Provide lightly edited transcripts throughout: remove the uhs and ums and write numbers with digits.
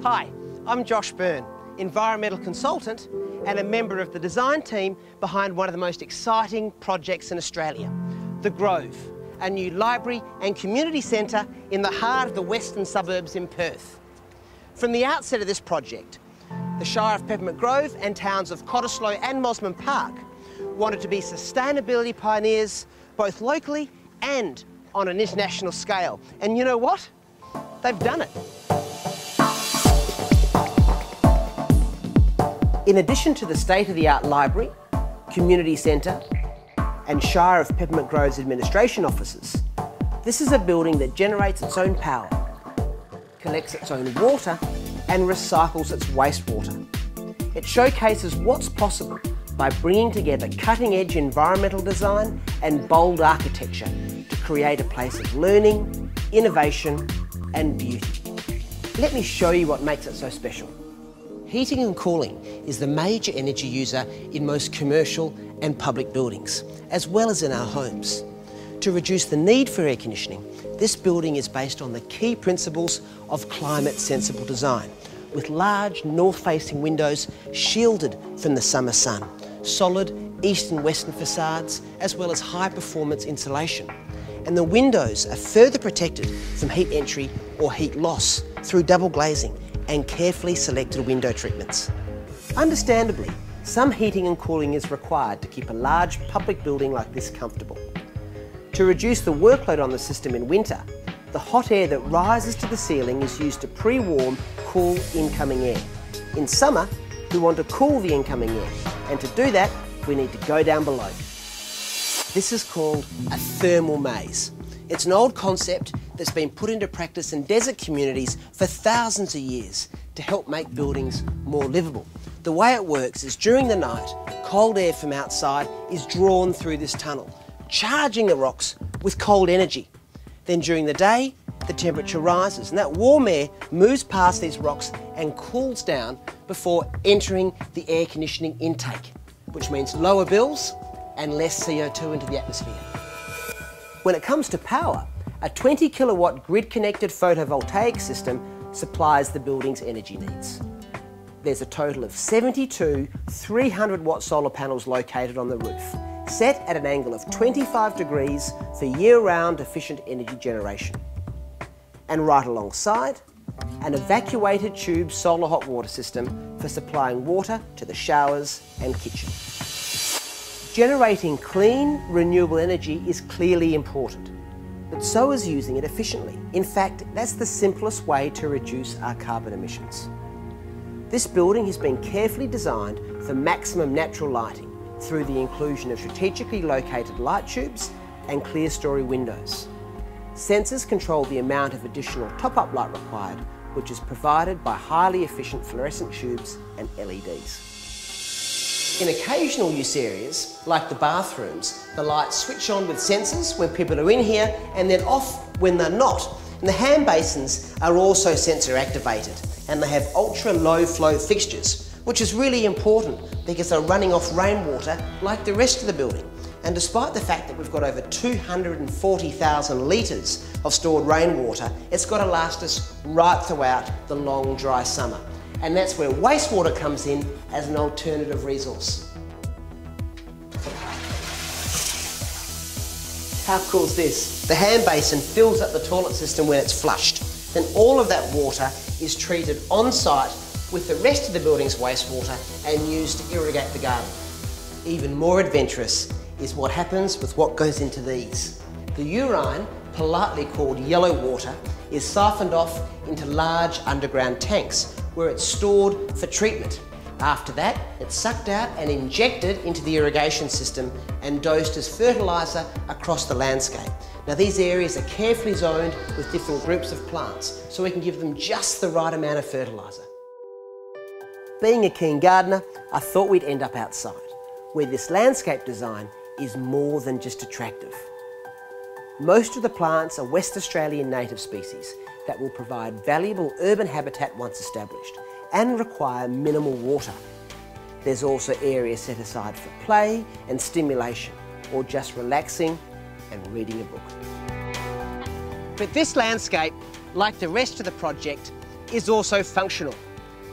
Hi, I'm Josh Byrne, environmental consultant and a member of the design team behind one of the most exciting projects in Australia, the Grove, a new library and community centre in the heart of the western suburbs in Perth. From the outset of this project, the Shire of Peppermint Grove and towns of Cottesloe and Mosman Park wanted to be sustainability pioneers both locally and on an international scale. And you know what? They've done it. In addition to the state-of-the-art library, community centre and Shire of Peppermint Grove's administration offices, this is a building that generates its own power, collects its own water and recycles its wastewater. It showcases what's possible by bringing together cutting-edge environmental design and bold architecture to create a place of learning, innovation and beauty. Let me show you what makes it so special. Heating and cooling is the major energy user in most commercial and public buildings, as well as in our homes. To reduce the need for air conditioning, this building is based on the key principles of climate-sensible design, with large north-facing windows shielded from the summer sun, solid east and western facades, as well as high-performance insulation. And the windows are further protected from heat entry or heat loss through double glazing and carefully selected window treatments. Understandably, some heating and cooling is required to keep a large public building like this comfortable. To reduce the workload on the system in winter, the hot air that rises to the ceiling is used to pre-warm, cool incoming air. In summer, we want to cool the incoming air, and to do that, we need to go down below. This is called a thermal maze. It's an old concept that's been put into practice in desert communities for thousands of years to help make buildings more livable. The way it works is during the night, cold air from outside is drawn through this tunnel, charging the rocks with cold energy. Then during the day, the temperature rises and that warm air moves past these rocks and cools down before entering the air conditioning intake, which means lower bills and less CO2 into the atmosphere. When it comes to power, a 20 kilowatt grid-connected photovoltaic system supplies the building's energy needs. There's a total of 72 300 watt solar panels located on the roof, set at an angle of 25 degrees for year-round efficient energy generation. And right alongside, an evacuated tube solar hot water system for supplying water to the showers and kitchen. Generating clean, renewable energy is clearly important, but so is using it efficiently. In fact, that's the simplest way to reduce our carbon emissions. This building has been carefully designed for maximum natural lighting through the inclusion of strategically located light tubes and clear-story windows. Sensors control the amount of additional top-up light required, which is provided by highly efficient fluorescent tubes and LEDs. In occasional use areas, like the bathrooms, the lights switch on with sensors when people are in here and then off when they're not. And the hand basins are also sensor activated and they have ultra low flow fixtures, which is really important because they're running off rainwater like the rest of the building. And despite the fact that we've got over 240,000 litres of stored rainwater, it's got to last us right throughout the long dry summer. And that's where wastewater comes in as an alternative resource. How cool is this? The hand basin fills up the toilet system when it's flushed. Then all of that water is treated on site with the rest of the building's wastewater and used to irrigate the garden. Even more adventurous is what happens with what goes into these. The urine, politely called yellow water, is siphoned off into large underground tanks where it's stored for treatment. After that, it's sucked out and injected into the irrigation system and dosed as fertiliser across the landscape. Now these areas are carefully zoned with different groups of plants so we can give them just the right amount of fertiliser. Being a keen gardener, I thought we'd end up outside, where this landscape design is more than just attractive. Most of the plants are West Australian native species that will provide valuable urban habitat once established and require minimal water. There's also areas set aside for play and stimulation, or just relaxing and reading a book. But this landscape, like the rest of the project, is also functional.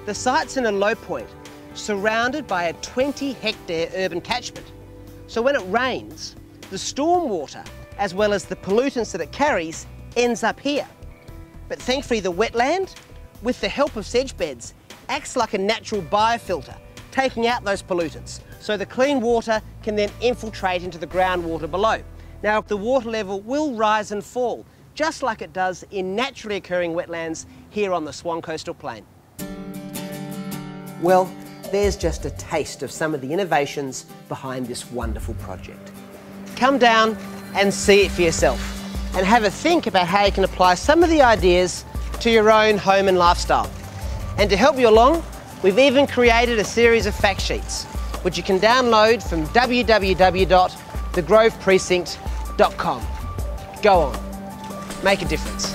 The site's in a low point, surrounded by a 20-hectare urban catchment. So when it rains, the storm water, as well as the pollutants that it carries, ends up here. But thankfully the wetland, with the help of sedge beds, acts like a natural biofilter, taking out those pollutants, so the clean water can then infiltrate into the groundwater below. Now, the water level will rise and fall, just like it does in naturally occurring wetlands here on the Swan Coastal Plain. Well, there's just a taste of some of the innovations behind this wonderful project. Come down and see it for yourself, and have a think about how you can apply some of the ideas to your own home and lifestyle. And to help you along, we've even created a series of fact sheets, which you can download from www.thegroveprecinct.com. Go on, make a difference.